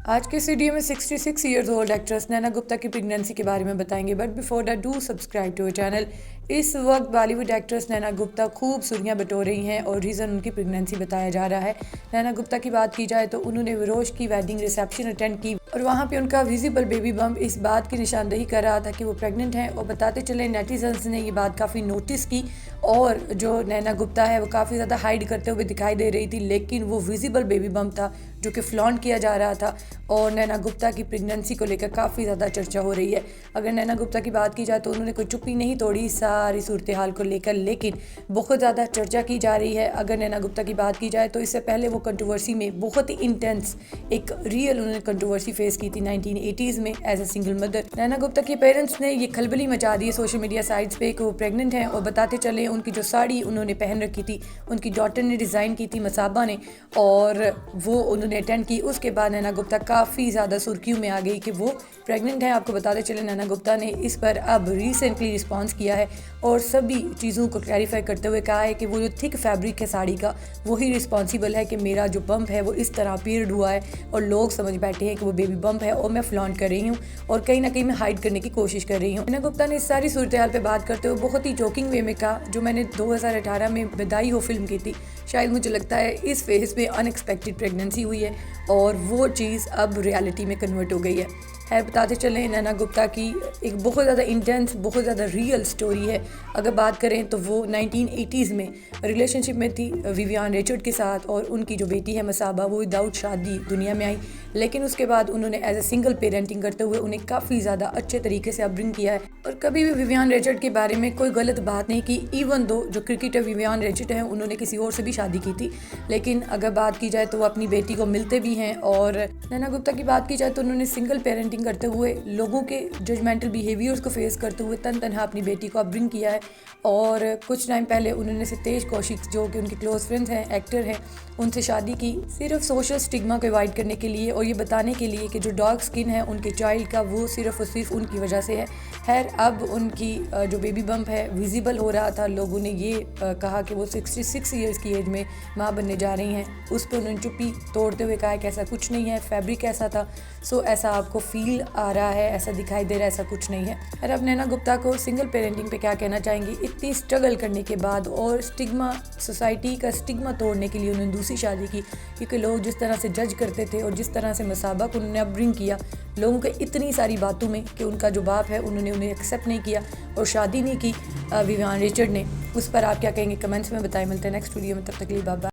आज के इस वीडियो में 66 years old actress Naina Gupta की प्रेगनेंसी के बारे में बताएंगे, but before that do subscribe to our channel. इस वक्त बॉलीवुड एक्ट्रेस नैना गुप्ता खूब सुर्खियां बटोर रही हैं और रीज़न उनकी प्रेगनेंसी बताया जा रहा है। नैना गुप्ता की बात की जाए तो उन्होंने विरोश की वेडिंग रिसेप्शन अटेंड की और वहाँ पे उनका विजिबल बेबी बम्प इस बात की निशानदेही कर रहा था कि वो प्रेग्नेंट हैं। और बताते चले नेटिजन्स ने ये बात काफ़ी नोटिस की और जो नैना गुप्ता है वो काफ़ी ज़्यादा हाइड करते हुए दिखाई दे रही थी, लेकिन वो विजिबल बेबी बम्प था जो कि फ्लॉन्ट किया जा रहा था। और नैना गुप्ता की प्रेगनेंसी को लेकर काफ़ी ज़्यादा चर्चा हो रही है। अगर नैना गुप्ता की बात की जाए तो उन्होंने कोई चुप्पी नहीं तोड़ी सारी सूरत हाल को लेकर, लेकिन बहुत ज़्यादा चर्चा की जा रही है। अगर नैना गुप्ता की बात की जाए तो इससे पहले वो कंट्रोवर्सी में बहुत ही इंटेंस एक रियल उन्होंने कंट्रोवर्सी फेस की थी 1980s में एज ए सिंगल मदर। नैना गुप्ता के पेरेंट्स ने ये खलबली मचा दी है सोशल मीडिया साइट्स पे कि वो प्रेग्नेंट हैं। और बताते चले उनकी जो साड़ी उन्होंने पहन रखी थी उनकी डॉटर ने डिज़ाइन की थी मसाबा ने, और वो उन्होंने अटेंड की। उसके बाद नैना गुप्ता काफ़ी ज़्यादा सुर्खियों में आ गई कि वो प्रेग्नेंट है। आपको बताते चले नैना गुप्ता ने इस पर अब रिसेंटली रिस्पॉन्स किया है और सभी चीज़ों को क्लैरिफाई करते हुए कहा है कि वो जो थिक फैब्रिक है साड़ी का वही रिस्पॉन्सिबल है कि मेरा जो बम्प है वो इस तरह अपीयर्ड हुआ है और लोग समझ बैठे हैं कि वो बेबी बम्प है और मैं फ्लॉन्ट कर रही हूँ और कहीं ना कहीं मैं हाइड करने की कोशिश कर रही हूँ। नैना गुप्ता ने इस सारी सूरत हाल पर बात करते हुए बहुत ही जोकिंग वे में कहा, जो मैंने 2018 में बधाई हो फिल्म की थी, शायद मुझे लगता है इस फेज में अनएक्सपेक्टेड प्रेगनेंसी हुई है और वो चीज़ अब रियलिटी में कन्वर्ट हो गई है। बताते चलें नैना गुप्ता की एक बहुत ज़्यादा इंटेंस बहुत ज़्यादा रियल स्टोरी है। अगर बात करें तो वो 1980s में रिलेशनशिप में थी विवियन रिचर्ड के साथ और उनकी जो बेटी है मसाबा वो विदाउट शादी दुनिया में आई, लेकिन उसके बाद उन्होंने एज ए सिंगल पेरेंटिंग करते हुए उन्हें काफ़ी ज़्यादा अच्छे तरीके से अपब्रिंग किया है और कभी भी विवियन रिचर्ड के बारे में कोई गलत बात नहीं की। इवन दो जो क्रिकेटर विवियन रिचर्ड हैं उन्होंने किसी और से भी शादी की थी, लेकिन अगर बात की जाए तो वो अपनी बेटी को मिलते भी हैं। और नैना गुप्ता की बात की जाए तो उन्होंने सिंगल पेरेंटिंग करते हुए लोगों के जजमेंटल बिहेवियर्स को फेस करते हुए तनहा अपनी बेटी को अपब्रिंग किया है। और कुछ टाइम पहले उन्होंने सितेश कौशिक जो कि उनके क्लोज फ्रेंड्स हैं, एक्टर हैं, उनसे शादी की सिर्फ सोशल स्टिग्मा को अवॉइड करने के लिए और ये बताने के लिए कि जो डार्क स्किन है उनके चाइल्ड का वो सिर्फ और सिर्फ उनकी वजह से है। खैर अब उनकी जो बेबी बम्प है विजिबल हो रहा था, लोगों ने ये कहा कि वो 66 ईयर्स की एज में माँ बनने जा रही हैं। उस पर उन्होंने चुप्पी तोड़ते हुए कहा कि ऐसा कुछ नहीं है, फैब्रिक ऐसा था, सो ऐसा आपको फील आ रहा है, ऐसा दिखाई दे रहा है, ऐसा कुछ नहीं है। और अब नैना गुप्ता को सिंगल पेरेंटिंग पे क्या कहना चाहेंगी, इतनी स्ट्रगल करने के बाद और स्टिग्मा सोसाइटी का स्टिग्मा तोड़ने के लिए उन्होंने दूसरी शादी की, क्योंकि लोग जिस तरह से जज करते थे और जिस तरह से मसाबा को उन्होंने अपब्रिंग किया लोगों के इतनी सारी बातों में कि उनका जो बाप है उन्होंने उन्हें एक्सेप्ट नहीं किया और शादी नहीं की विवियन रिचर्ड ने। उस पर आप क्या कहेंगे कमेंट्स में बताएं। मिलते हैं नेक्स्ट वीडियो में, तब तक के लिए बाय बाय।